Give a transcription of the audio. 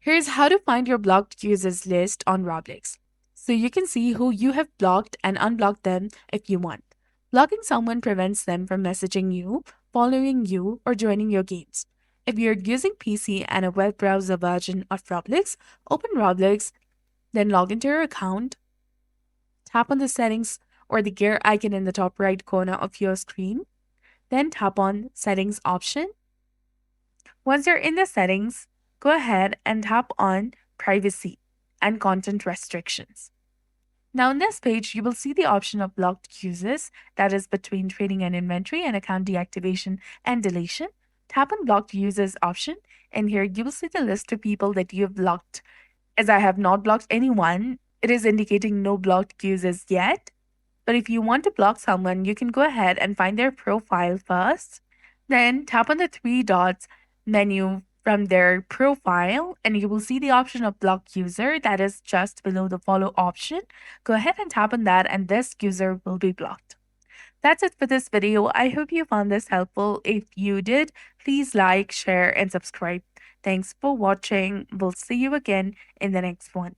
Here's how to find your blocked users list on Roblox. So you can see who you have blocked and unblock them if you want. Blocking someone prevents them from messaging you, following you, or joining your games. If you're using PC and a web browser version of Roblox, open Roblox, then log into your account, tap on the settings or the gear icon in the top right corner of your screen, then tap on Settings option. Once you're in the settings, go ahead and tap on Privacy and Content Restrictions. Now, on this page, you will see the option of blocked users, that is between trading and inventory and account deactivation and deletion. Tap on blocked users option, and here you will see the list of people that you have blocked. As I have not blocked anyone, it is indicating no blocked users yet. But if you want to block someone, you can go ahead and find their profile first. Then tap on the three dots menu from their profile, and you will see the option of block user that is just below the follow option. Go ahead and tap on that, and this user will be blocked. That's it for this video. I hope you found this helpful. If you did, please like, share, and subscribe. Thanks for watching. We'll see you again in the next one.